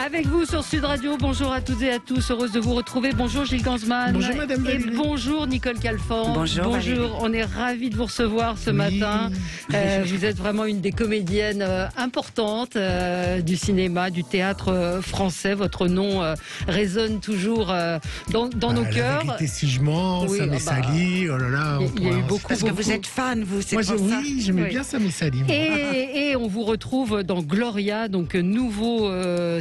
Avec vous sur Sud Radio, bonjour à toutes et à tous, heureuse de vous retrouver. Bonjour Gilles Gansman. Bonjour Madame Valérie. Et bonjour Nicole Calfan. Bonjour. On est ravis de vous recevoir ce matin. Vous êtes vraiment une des comédiennes importantes du cinéma, du théâtre français. Votre nom résonne toujours dans nos cœurs. La vérité si je mens, ça m'est sali, oh là là. Il y a eu beaucoup. Parce que vous êtes fan, vous, c'est Moi, pour ça. oui, j'aimais bien ça m'est sali. Et on vous retrouve dans Gloria, donc nouveau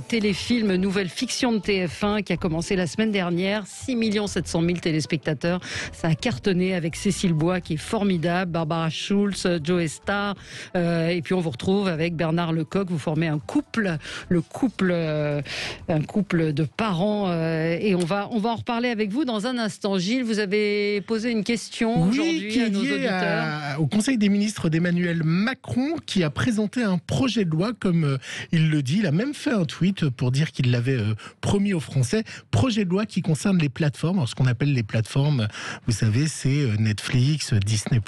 téléfilm, nouvelle fiction de TF1 qui a commencé la semaine dernière. 6 700 000 téléspectateurs. Ça a cartonné avec Cécile Bois qui est formidable, Barbara Schulz, Joe Star. Et puis on vous retrouve avec Bernard Lecoq. Vous formez un couple de parents. Et on va en reparler avec vous dans un instant. Gilles, vous avez posé une question aujourd'hui qui à est nos liée auditeurs. au Conseil des ministres d'Emmanuel Macron qui a présenté un projet de loi, comme il le dit. Il a même fait un tweet pour dire qu'il l'avait promis aux Français. Projet de loi qui concerne les plateformes. Alors, ce qu'on appelle les plateformes, vous savez, c'est Netflix, Disney+,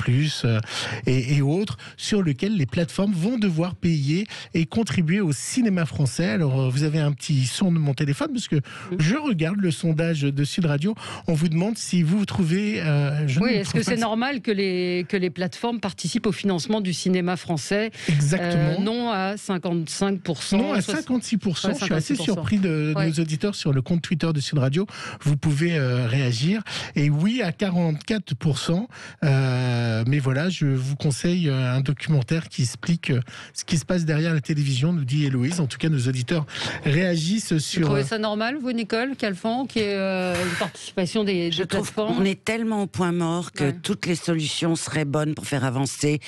et autres, sur lesquels les plateformes vont devoir payer et contribuer au cinéma français. Alors, vous avez un petit son de mon téléphone, parce que je regarde le sondage de Sud Radio. On vous demande si vous trouvez... est-ce que c'est normal que les plateformes participent au financement du cinéma français? Exactement. Non à 55%. Non, à 56%. Je suis assez surpris de nos auditeurs sur le compte Twitter de Sud Radio. Vous pouvez réagir. Et oui, à 44%. Mais voilà, je vous conseille un documentaire qui explique ce qui se passe derrière la télévision, nous dit Héloïse. En tout cas, nos auditeurs réagissent sur... Vous trouvez ça normal, vous, Nicole Calfan, qui est une participation des plateformes? On est tellement au point mort que toutes les solutions seraient bonnes pour faire avancer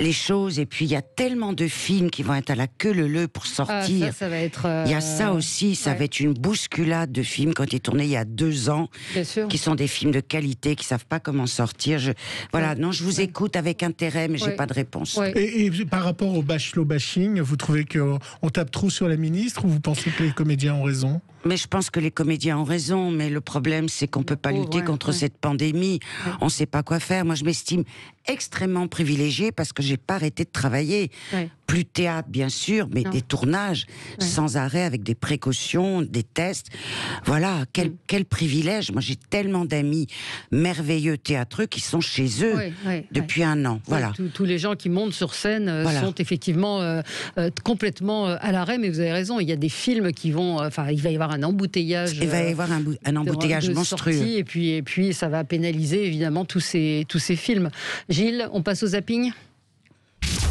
les choses. Et puis, il y a tellement de films qui vont être à la queue leu pour sortir. Ça va être... Il y a ça aussi, ça va être une bousculade de films qui ont été tournés il y a 2 ans, qui sont des films de qualité, qui ne savent pas comment sortir. Je vous écoute avec intérêt, mais j'ai pas de réponse. Et par rapport au bachelot bashing, vous trouvez qu'on tape trop sur la ministre ou vous pensez que les comédiens ont raison? Mais je pense que les comédiens ont raison, mais le problème, c'est qu'on ne peut pas lutter contre cette pandémie. On ne sait pas quoi faire. Moi, je m'estime extrêmement privilégiée parce que je n'ai pas arrêté de travailler. Plus de théâtre, bien sûr, mais des tournages sans arrêt, avec des précautions, des tests. Voilà, quel privilège. Moi, j'ai tellement d'amis merveilleux théâtreux qui sont chez eux depuis 1 an. Voilà. Tous les gens qui montent sur scène sont effectivement complètement à l'arrêt, mais vous avez raison, il y a des films qui vont... il va y avoir un embouteillage. Il va y avoir un embouteillage monstrueux. Et puis ça va pénaliser évidemment tous ces films. Gilles, on passe au zapping ?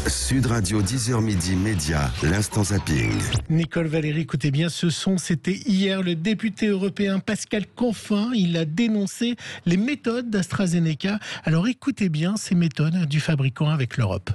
Sud Radio, 10h midi, Média, l'instant zapping. Nicole Valérie, écoutez bien ce son, c'était hier le député européen Pascal Canfin. Il a dénoncé les méthodes d'AstraZeneca. Alors écoutez bien ces méthodes du fabricant avec l'Europe.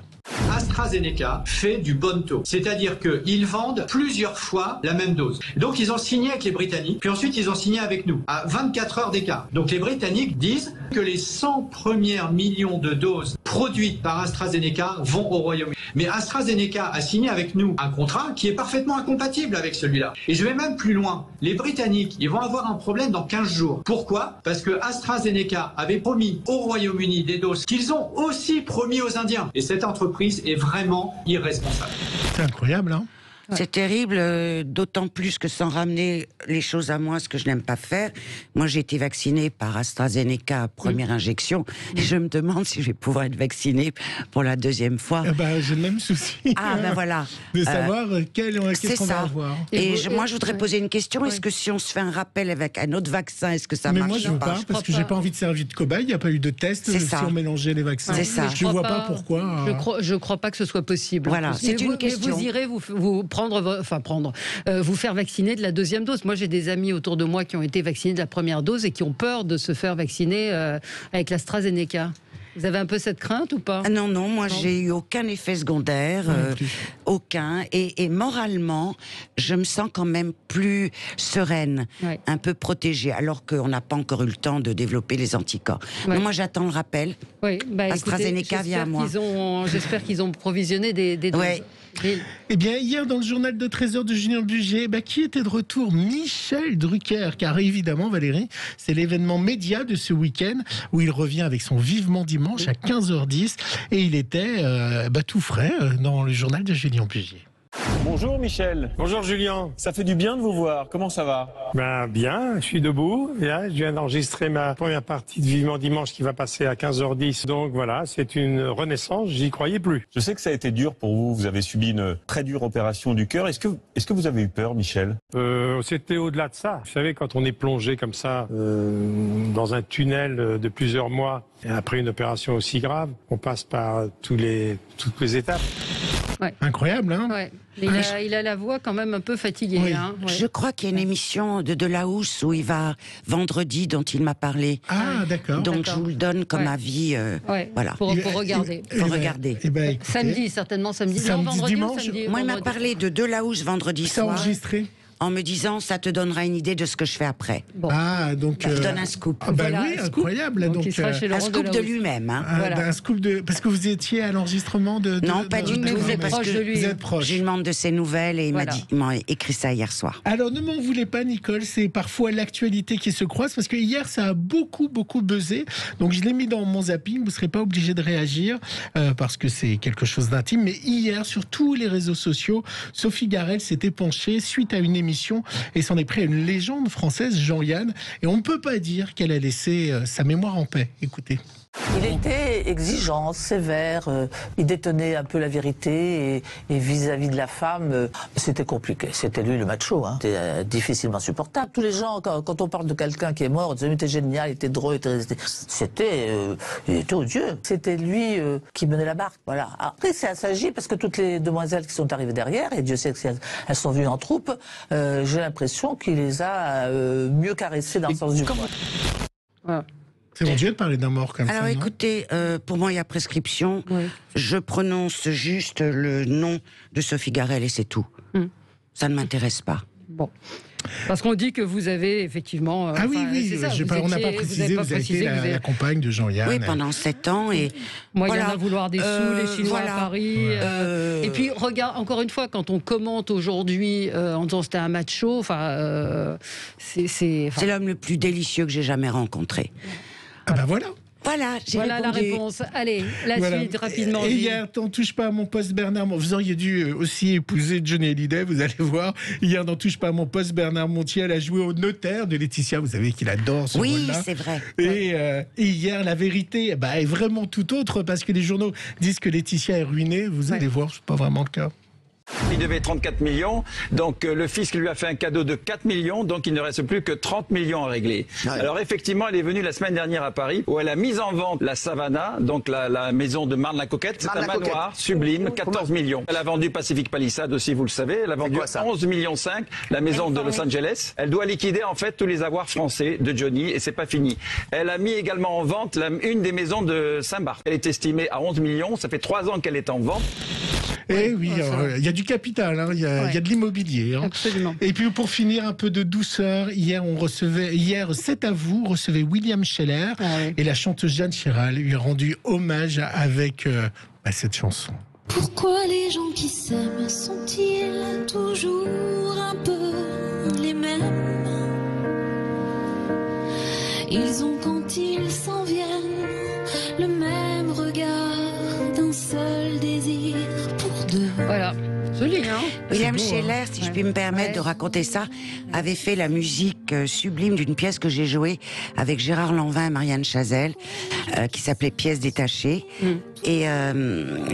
AstraZeneca fait du bonneteau, c'est-à-dire qu'ils vendent plusieurs fois la même dose. Donc ils ont signé avec les Britanniques, puis ensuite ils ont signé avec nous, à 24 heures d'écart. Donc les Britanniques disent que les 100 premières millions de doses produites par AstraZeneca vont au Royaume-Uni. Mais AstraZeneca a signé avec nous un contrat qui est parfaitement incompatible avec celui-là. Et je vais même plus loin. Les Britanniques, ils vont avoir un problème dans 15 jours. Pourquoi ? Parce que AstraZeneca avait promis au Royaume-Uni des doses qu'ils ont aussi promis aux Indiens. Et cette entreprise est vraiment irresponsable. C'est incroyable, hein ? C'est terrible, d'autant plus que sans ramener les choses à moi, ce que je n'aime pas faire. Moi, j'ai été vaccinée par AstraZeneca, première injection, et je me demande si je vais pouvoir être vaccinée pour la 2e fois. J'ai le même souci. Voilà. De savoir qu'est-ce qu'on va avoir. Et moi, je voudrais poser une question. Est-ce que si on se fait un rappel avec un autre vaccin, est-ce que ça marche? Mais moi, je ne veux pas, parce que j'ai pas envie de servir de cobaye. Il n'y a pas eu de test si on mélangeait les vaccins. C'est ça. Je ne vois pas pourquoi. Je ne crois pas que ce soit possible. Voilà, c'est une question. Vous irez vous faire vacciner de la 2e dose. Moi, j'ai des amis autour de moi qui ont été vaccinés de la 1re dose et qui ont peur de se faire vacciner avec l'AstraZeneca. Vous avez un peu cette crainte ou pas ? Non, moi j'ai eu aucun effet secondaire, aucun. Et moralement, je me sens quand même plus sereine, un peu protégée, alors qu'on n'a pas encore eu le temps de développer les anticorps. Mais moi j'attends le rappel. AstraZeneca vient à moi. J'espère qu'ils ont provisionné des doses. Eh bien, hier, dans le journal de 13h de Julien Bugier, qui était de retour? Michel Drucker, car évidemment, Valérie, c'est l'événement média de ce week-end où il revient avec son Vivement Dimanche à 15h10 et il était tout frais dans le journal de Julien Bugier. Bonjour Michel. Bonjour Julien. Ça fait du bien de vous voir. Comment ça va? Ben bien, je suis debout. Bien, je viens d'enregistrer ma première partie de Vivement Dimanche qui va passer à 15h10. Donc voilà, c'est une renaissance, j'y croyais plus. Je sais que ça a été dur pour vous. Vous avez subi une très dure opération du cœur. Est-ce que vous avez eu peur, Michel? C'était au-delà de ça. Vous savez, quand on est plongé comme ça dans un tunnel de plusieurs mois, et après une opération aussi grave, on passe par toutes les étapes. Ouais. Incroyable, hein? Ouais. Il a la voix quand même un peu fatiguée. Oui. Hein, ouais. Je crois qu'il y a une émission de Delahousse où il va vendredi dont il m'a parlé. Ah, d'accord. Donc je vous le donne comme avis. Voilà. Pour regarder. Regarder. Écoutez, Samedi, certainement samedi. Samedi, non, vendredi dimanche. ou samedi, Moi, il m'a vendredi. parlé de Delahousse vendredi c'est soir, enregistré. en me disant ça te donnera une idée de ce que je fais après. Bon. Ah, donc. Je donne un scoop. Ah, bah Voilà, oui, un scoop. incroyable. Donc, il sera chez Un Laurent scoop de Delahousse. lui-même. Hein. Voilà. Un scoop de. Parce que vous étiez à l'enregistrement de. Non, pas du tout. Mais vous êtes parce proche que de lui. Vous êtes proche. je lui demande de ses nouvelles et Voilà. il m'a écrit ça hier soir. Alors ne m'en voulez pas, Nicole, c'est parfois l'actualité qui se croise parce que hier ça a beaucoup buzzé. Donc je l'ai mis dans mon zapping. Vous ne serez pas obligé de réagir parce que c'est quelque chose d'intime. Mais hier, sur tous les réseaux sociaux, Sophie Garel s'était penchée suite à une émission et s'en est pris à une légende française, Jean-Yann. Et on ne peut pas dire qu'elle a laissé sa mémoire en paix. Écoutez. Il était exigeant, sévère, il détenait un peu la vérité et vis-à-vis de la femme, c'était compliqué. C'était lui le macho, hein. C'était difficilement supportable. Tous les gens, quand on parle de quelqu'un qui est mort, on disait « il était génial, il était drôle, il était odieux ». C'était lui qui menait la barque, voilà. Après, ça s'agit parce que toutes les demoiselles qui sont arrivées derrière, et Dieu sait qu'elles sont venues en troupe, j'ai l'impression qu'il les a mieux caressées dans le sens du poil. Voilà. C'est mon Dieu de parler d'un mort comme Alors ça. écoutez, pour moi il y a prescription. Oui. Je prononce juste le nom de Sophie Garel et c'est tout. Ça ne m'intéresse pas. Bon. Parce qu'on dit que vous avez effectivement. Ah oui, c'est ça, on n'a pas précisé, vous avez été la compagne de Jean-Yann. Oui, pendant 7 ans. Et Moi, voilà. il y en a vouloir des sous, les Chinois voilà. à Paris. Et puis, regarde, encore une fois, quand on commente aujourd'hui en disant c'était un macho, c'est l'homme le plus délicieux que j'ai jamais rencontré. Ah ben voilà. Voilà, j'ai voilà la répondu. réponse. Allez, la Voilà. suite, rapidement. Et Gilles. hier, t'en touche pas à mon poste Bernard. Vous auriez dû aussi épouser Johnny Hallyday, vous allez voir. Hier, n'en touche pas à mon poste Bernard Montiel a joué au notaire de Laetitia. Vous savez qu'il adore ce Oui, rôle-là. c'est vrai. Et hier, la vérité est vraiment tout autre parce que les journaux disent que Laetitia est ruinée. Vous allez voir, c'est pas vraiment le cas. Il devait 34 millions, donc le fisc lui a fait un cadeau de 4 millions, donc il ne reste plus que 30 millions à régler. Ouais. Alors effectivement, elle est venue la semaine dernière à Paris, où elle a mis en vente la Savannah, donc la maison de Marne-la-Coquette. C'est un manoir sublime, 14 millions. Elle a vendu Pacific Palisades aussi, vous le savez. Elle a vendu 11,5 millions la maison de Los Angeles. Elle doit liquider en fait tous les avoirs français de Johnny, et c'est pas fini. Elle a mis également en vente une des maisons de Saint-Barth. Elle est estimée à 11 millions, ça fait 3 ans qu'elle est en vente. Et oui, il y a du capital, hein, il y a de l'immobilier. Hein. Absolument. Et puis pour finir, un peu de douceur. Hier, C'est à vous, recevait William Scheller et la chanteuse Jeanne Chéral lui a rendu hommage avec cette chanson. Pourquoi les gens qui s'aiment sont-ils toujours un peu les mêmes? Ils ont quand ils s'en viennent le même regard d'un seul désir pour deux. Voilà. Joli, hein? William beau, Scheller, hein. si je puis me permettre de raconter ça, avait fait la musique sublime d'une pièce que j'ai jouée avec Gérard Lanvin et Marianne Chazelle, qui s'appelait Pièces détachées. Et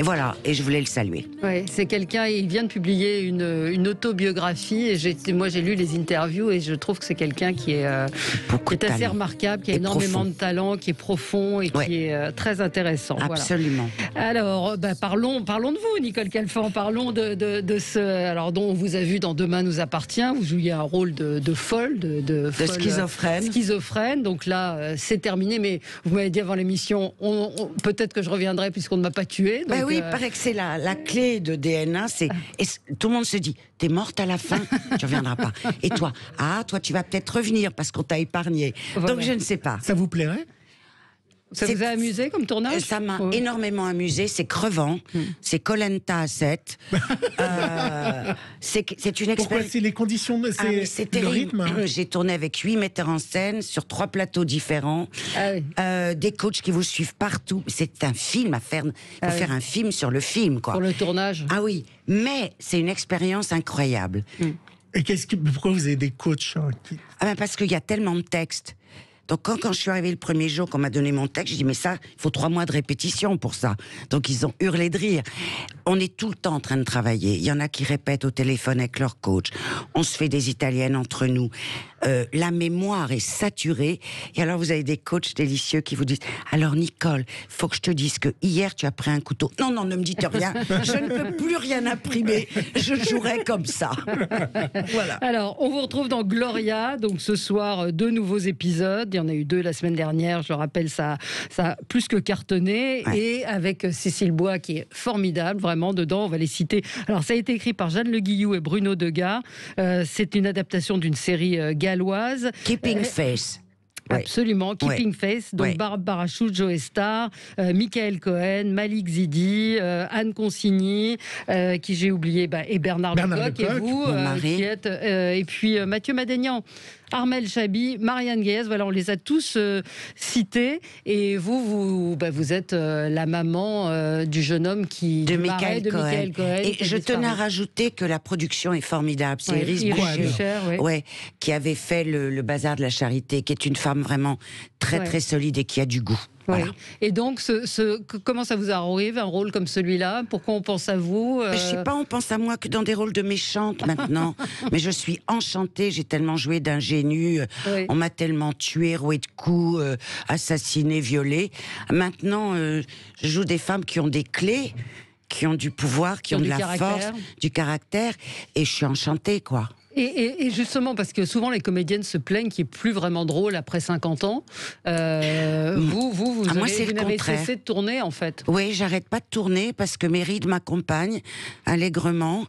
voilà, et je voulais le saluer. Ouais, c'est quelqu'un, il vient de publier une autobiographie et moi j'ai lu les interviews et je trouve que c'est quelqu'un qui est assez remarquable, qui a énormément de talent, qui est profond et qui est très intéressant. Absolument. Voilà. Alors, parlons de vous, Nicole Calfan, parlons de ce, alors dont on vous a vu dans Demain nous appartient, vous jouiez un rôle de folle, de schizophrène. Donc là, c'est terminé, mais vous m'avez dit avant l'émission, peut-être que je reviendrai puisqu'on ne m'a pas tué. Donc, oui, il paraît que c'est la clé de DNA. Et tout le monde se dit, t'es morte à la fin, tu reviendras pas. Et toi, toi tu vas peut-être revenir parce qu'on t'a épargné. Voilà. Donc je ne sais pas. Ça vous plairait ? Ça vous a amusé comme tournage? Ça m'a énormément amusé, c'est crevant, c'est Koh-Lanta à 7. C'est une expérience. Pourquoi? C'est les conditions, c'est le rythme. J'ai tourné avec 8 metteurs en scène sur 3 plateaux différents, des coachs qui vous suivent partout. C'est un film à faire. Il faut faire un film sur le film, quoi. Pour le tournage. Ah oui, mais c'est une expérience incroyable. Et pourquoi vous avez des coachs Parce qu'il y a tellement de textes. Donc quand je suis arrivée le premier jour, qu'on m'a donné mon texte, j'ai dit mais ça, il faut 3 mois de répétition pour ça. Donc ils ont hurlé de rire. On est tout le temps en train de travailler. Il y en a qui répètent au téléphone avec leur coach. On se fait des italiennes entre nous. La mémoire est saturée. Et alors vous avez des coachs délicieux qui vous disent alors Nicole, faut que je te dise que hier tu as pris un couteau. Non, ne me dites rien. Je ne peux plus rien imprimer. Je jouerai comme ça. Voilà. Alors on vous retrouve dans Gloria. Donc ce soir 2 nouveaux épisodes. Il y en a eu 2 la semaine dernière, je le rappelle, ça a plus que cartonné. Et avec Cécile Bois qui est formidable, vraiment, dedans, on va les citer. Alors ça a été écrit par Jeanne Le Guillou et Bruno Degas. C'est une adaptation d'une série galloise. Keeping Face. Absolument, Keeping Face, donc Barbara Schultz, Joe Star, Michael Cohen, Malik Zidi, Anne Consigny, qui j'ai oublié, et Bernard Lecoq, et vous, qui êtes, et puis Mathieu Madénian, Armel Chabi, Marianne Guez, voilà, on les a tous cités, et vous êtes la maman du jeune homme de Michael Cohen. Et je tenais à rajouter que la production est formidable. C'est Iris Boucher, qui avait fait le Bazar de la Charité, qui est une femme vraiment très très solide et qui a du goût. Voilà. Et donc, comment ça vous arrive, un rôle comme celui-là? Pourquoi on pense à vous? Je sais pas, on pense à moi que dans des rôles de méchante maintenant. Mais je suis enchantée, j'ai tellement joué d'ingénue, on m'a tellement tué, roué de coups, assassiné, violé. Maintenant, je joue des femmes qui ont des clés, qui ont du pouvoir, qui ont de la force, du caractère, et je suis enchantée, quoi. Et justement, parce que souvent les comédiennes se plaignent qu'il n'est plus vraiment drôle après 50 ans. Vous n'avez cessé de tourner, en fait. Oui, j'arrête pas de tourner parce que mes rides m'accompagnent allègrement.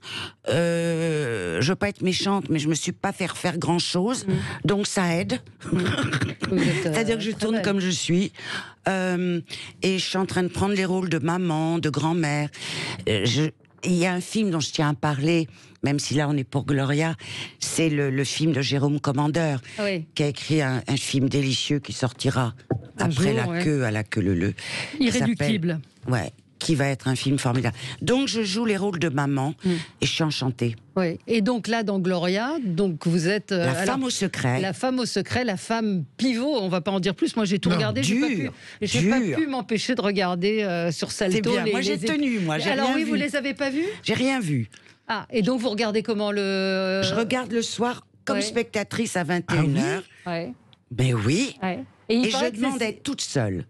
Je veux pas être méchante, mais je me suis pas faire grand-chose. Donc ça aide. C'est-à-dire que je tourne comme je suis. Et je suis en train de prendre les rôles de maman, de grand-mère. Il y a un film dont je tiens à parler, même si là on est pour Gloria, c'est le film de Jérôme Commandeur, qui a écrit un film délicieux qui sortira après La Queue à la queue leu. Irréductible. Qui va être un film formidable. Donc je joue les rôles de maman et je suis enchantée. Oui. Et donc là, dans Gloria, donc vous êtes la femme au secret. La femme au secret, la femme pivot. On va pas en dire plus. Moi, j'ai tout regardé. J'ai pas pu m'empêcher de regarder sur Salto. C'est bien. Moi, j'ai tenu. Alors oui, vous les avez pas vus? J'ai rien vu. Ah, et donc vous regardez comment le... Je regarde le soir comme spectatrice à 21h. Ben oui. Et je demande à être toute seule.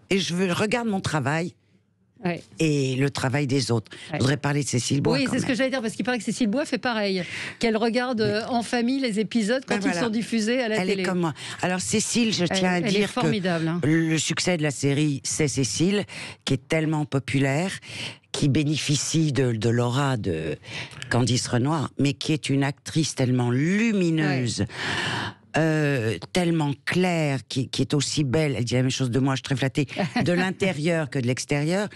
Et je regarde mon travail. Et le travail des autres. Je voudrais parler de Cécile Bois. Oui, c'est ce que j'allais dire, parce qu'il paraît que Cécile Bois fait pareil. Qu'elle regarde en famille les épisodes quand ils sont diffusés à la télé. Elle est comme moi. Alors Cécile, je tiens à dire que le succès de la série, c'est Cécile, qui est tellement populaire, qui bénéficie de l'aura de Candice Renoir, mais qui est une actrice tellement lumineuse. Tellement claire, qui est aussi belle, elle dit la même chose de moi, je suis très flattée, de l'intérieur que de l'extérieur.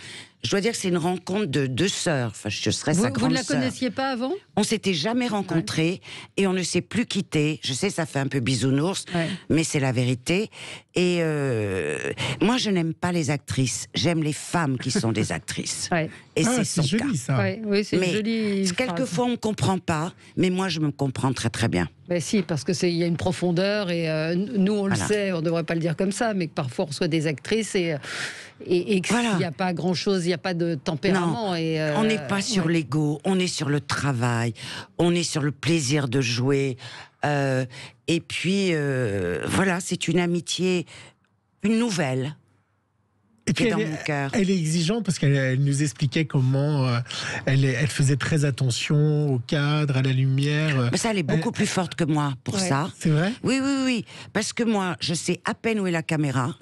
Je dois dire que c'est une rencontre de 2 sœurs. Enfin, je serais sa grande sœur. Vous ne la connaissiez pas avant? On s'était jamais rencontrés et on ne s'est plus quittés. Je sais, ça fait un peu bisounours, mais c'est la vérité. Et moi, je n'aime pas les actrices. J'aime les femmes qui sont des actrices. Et c'est son joli, cas. Ça. Oui, c'est une jolie phrase. Quelquefois, on ne comprend pas, mais moi, je me comprends très très bien. Ben si, parce que il y a une profondeur et nous, on le sait, on ne devrait pas le dire comme ça, mais que parfois, on reçoit des actrices et qu'il n'y a pas grand-chose, il n'y a pas de tempérament. Non, on n'est pas sur l'ego, on est sur le travail, on est sur le plaisir de jouer. Et puis, voilà, c'est une amitié, une nouvelle. Et puis elle est exigeante parce qu'elle nous expliquait comment elle faisait très attention au cadre, à la lumière. Mais ça, elle est beaucoup plus forte que moi pour ça. C'est vrai? Oui. Parce que moi, je sais à peine où est la caméra.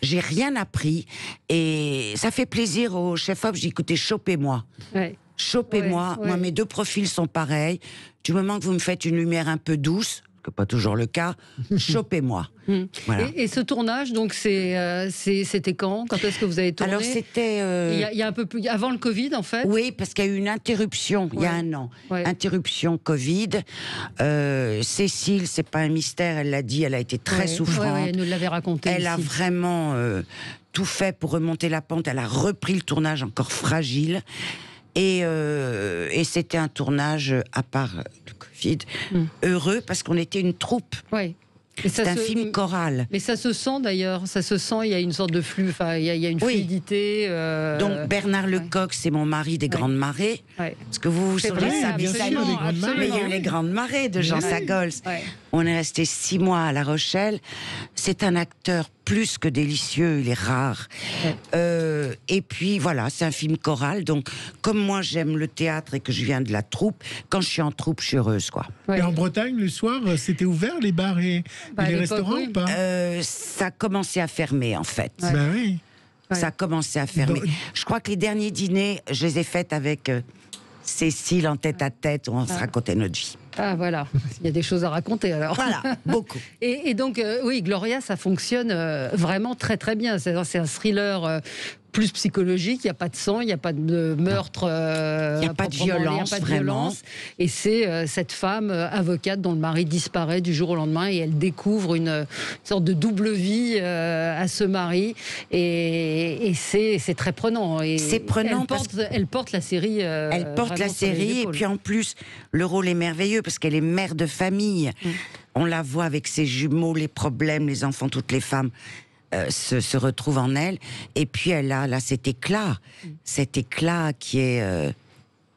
J'ai rien appris. Et ça fait plaisir au chef-op. Je dis, écoutez, chopez-moi. Chopez-moi. Moi, mes 2 profils sont pareils. Du moment que vous me faites une lumière un peu douce, que pas toujours le cas, chopez-moi. Voilà. Et ce tournage, donc c'était quand est-ce que vous avez tourné? Alors c'était... Il y a un peu plus avant le Covid, en fait. Oui, parce qu'il y a eu une interruption il y a 1 an. Interruption Covid. Cécile, c'est pas un mystère, elle l'a dit, elle a été très souffrante. Elle nous l'avait raconté. Elle a vraiment tout fait pour remonter la pente. Elle a repris le tournage encore fragile. Et c'était un tournage, à part le Covid, heureux, parce qu'on était une troupe. Oui. C'est un film choral. Mais ça se sent d'ailleurs, ça se sent, il y a une sorte de flux, enfin, il y a une fluidité. Donc Bernard Lecoq, c'est mon mari des Grandes Marées. Parce que vous saurez ça, mais il y a eu les Grandes Marées de Jean Sagols. On est resté 6 mois à La Rochelle. C'est un acteur plus que délicieux, il est rare. Et puis voilà, c'est un film choral. Donc, comme moi j'aime le théâtre et que je viens de la troupe, quand je suis en troupe, je suis heureuse, quoi. Et en Bretagne, le soir, c'était ouvert les bars et les restaurants ou pas? Ça a commencé à fermer, en fait. Ben oui. Ça a commencé à fermer. Je crois que les derniers dîners, je les ai faits avec Cécile en tête à tête, où on se racontait notre vie. Ah voilà, il y a des choses à raconter alors. Voilà, beaucoup. Et donc, oui, Gloria, ça fonctionne vraiment très très bien. C'est un thriller plus psychologique, il n'y a pas de sang, il n'y a pas de meurtre. Il n'y a pas de violence, vraiment. Et c'est cette femme avocate dont le mari disparaît du jour au lendemain et elle découvre une sorte de double vie à ce mari. Et c'est très prenant. C'est prenant elle porte la série. Elle porte la série et puis en plus, le rôle est merveilleux parce qu'elle est mère de famille. On la voit avec ses jumeaux, les problèmes, les enfants, toutes les femmes. Se retrouve en elle, et puis elle a là cet éclat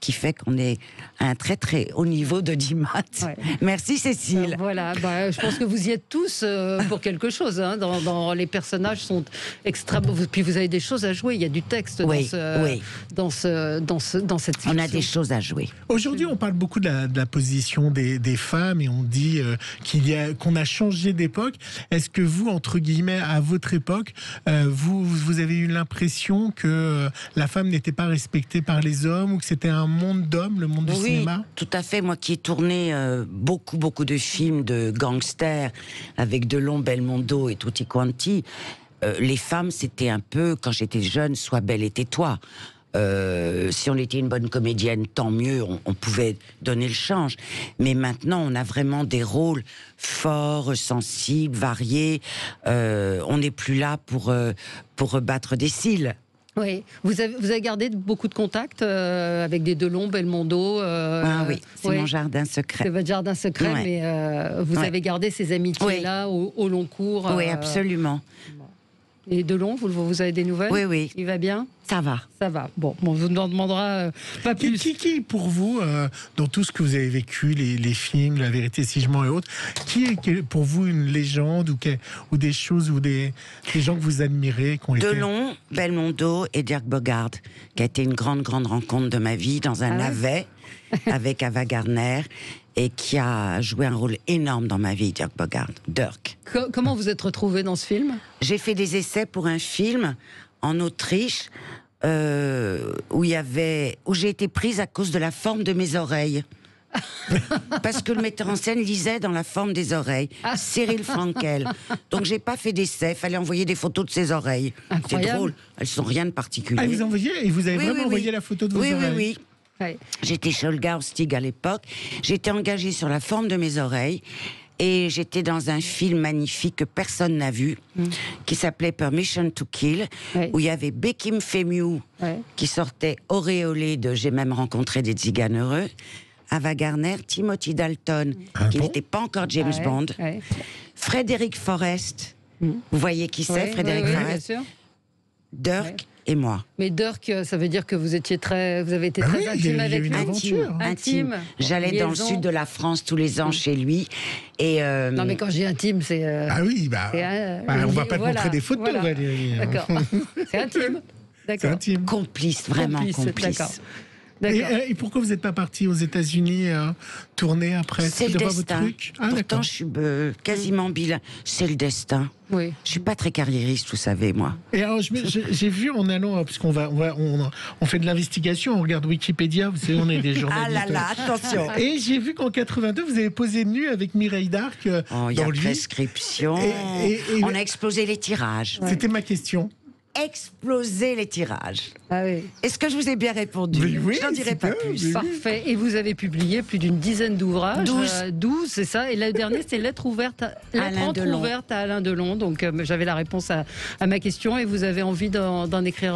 qui fait qu'on est à un très très haut niveau de d'IMAT. Merci Cécile. Voilà, je pense que vous y êtes tous pour quelque chose. Hein, les personnages sont extrêmement. Puis vous avez des choses à jouer. Il y a du texte dans cette fiction. On a des choses à jouer. Aujourd'hui, on parle beaucoup de la position des femmes et on dit qu'on a changé d'époque. Est-ce que vous, entre guillemets, à votre époque, vous avez eu l'impression que la femme n'était pas respectée par les hommes ou que c'était un monde d'hommes, le monde du cinéma? Oui, tout à fait. Moi qui ai tourné beaucoup de films de gangsters avec Delon, Belmondo et tutti quanti, les femmes, c'était un peu, quand j'étais jeune, sois belle et tais-toi. Si on était une bonne comédienne, tant mieux, on pouvait donner le change. Mais maintenant, on a vraiment des rôles forts, sensibles, variés. On n'est plus là pour rebattre des cils. Oui, vous avez gardé beaucoup de contacts avec des Delon, Belmondo. Ah oui, c'est mon jardin secret. C'est votre jardin secret, mais vous avez gardé ces amitiés-là au long cours. Oui, absolument. Et Delon, vous avez des nouvelles? Oui. Il va bien? Ça va. Ça va. Bon, on vous en demandera pas plus. Qui pour vous, dans tout ce que vous avez vécu, les films, La vérité si je mens et autres, qui est pour vous une légende ou des choses ou des gens que vous admirez Delon, Belmondo et Dirk Bogarde, qui a été une grande rencontre de ma vie dans un navet avec Ava Gardner et qui a joué un rôle énorme dans ma vie, Dirk Bogarde. Dirk. Comment vous êtes retrouvée dans ce film? J'ai fait des essais pour un film en Autriche où j'ai été prise à cause de la forme de mes oreilles. Parce que le metteur en scène lisait dans la forme des oreilles. Cyril Frankel. Donc j'ai pas fait d'essai, il fallait envoyer des photos de ses oreilles. C'est drôle, elles sont rien de particulier. Ah, vous avez vraiment envoyé la photo de vos oreilles? Oui. J'étais chez Olga Ostig à l'époque. J'étais engagée sur la forme de mes oreilles. Et j'étais dans un film magnifique que personne n'a vu, qui s'appelait Permission to Kill, où il y avait Bekim Femiu, qui sortait auréolé de J'ai même rencontré des tziganes heureux, Ava Gardner, Timothy Dalton, qui n'était pas encore James Bond, Frédéric Forrest, vous voyez qui c'est, Frédéric Forrest, bien sûr. Dirk et moi. Mais Dirk, ça veut dire que vous avez été très intime avec lui. Intime. J'allais dans le sud de la France tous les ans chez lui. Et non, mais quand j'ai intime, c'est. Ah oui, on va pas te montrer des photos, Valérie. D'accord. C'est intime. D'accord. Complice, vraiment complice. Et pourquoi vous n'êtes pas parti aux États-Unis tourner après? C'est le destin. Votre truc Pourtant, je suis quasiment bilingue. C'est le destin. Oui. Je suis pas très carriériste, vous savez, moi. Et alors, j'ai vu en allant, puisqu'on on fait de l'investigation, on regarde Wikipédia, vous savez, on est des journalistes. Ah là là, attention. Et j'ai vu qu'en 82, vous avez posé nu avec Mireille d'Arc il y a prescription. On a explosé les tirages. C'était ma question. Exploser les tirages. Ah oui. Est-ce que je vous ai bien répondu? Oui, je n'en dirai pas plus. Parfait. Et vous avez publié plus d'une dizaine d'ouvrages. 12, c'est ça. Et le dernier, c'était Lettre ouverte à Alain Delon. Donc j'avais la réponse à ma question et vous avez envie d'en écrire.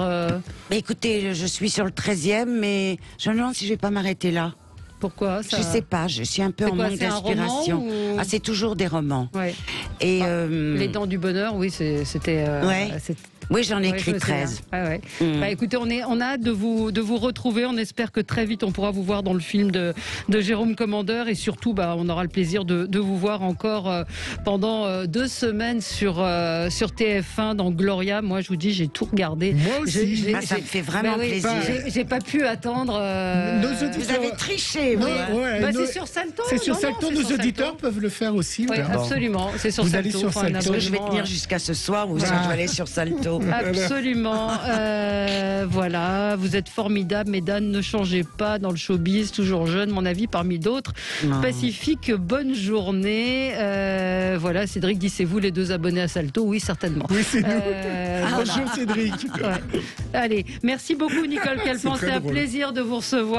Écoutez, je suis sur le 13e, mais je me demande si je vais pas m'arrêter là. Pourquoi ça... Je sais pas, je suis un peu en manque d'inspiration. Ou... c'est toujours des romans. Ouais. Et Les Dents du Bonheur, oui, c'était. Oui, j'en ai écrit 13. Écoutez, on a hâte de vous retrouver. On espère que très vite on pourra vous voir dans le film de Jérôme Commandeur et surtout, on aura le plaisir de vous voir encore pendant 2 semaines sur TF1 dans Gloria. Moi, je vous dis, j'ai tout regardé. Moi aussi. Ça me fait vraiment plaisir. J'ai pas pu attendre. Vous avez triché. C'est sur Salto. C'est sur Salto. Nos auditeurs peuvent le faire aussi. Oui, absolument. C'est sur vous Salto. Allez sur Salto. Je vais tenir jusqu'à ce soir. Vous allez aller sur Salto. Absolument. Voilà, vous êtes formidable, mesdames, ne changez pas dans le showbiz, toujours jeune, mon avis, parmi d'autres. Pacifique, bonne journée. Voilà, Cédric dit, c'est vous les 2 abonnés à Salto? Oui, certainement. Oui, c'est nous. Bonjour Cédric. Allez, merci beaucoup Nicole Calfan, c'est un plaisir de vous recevoir.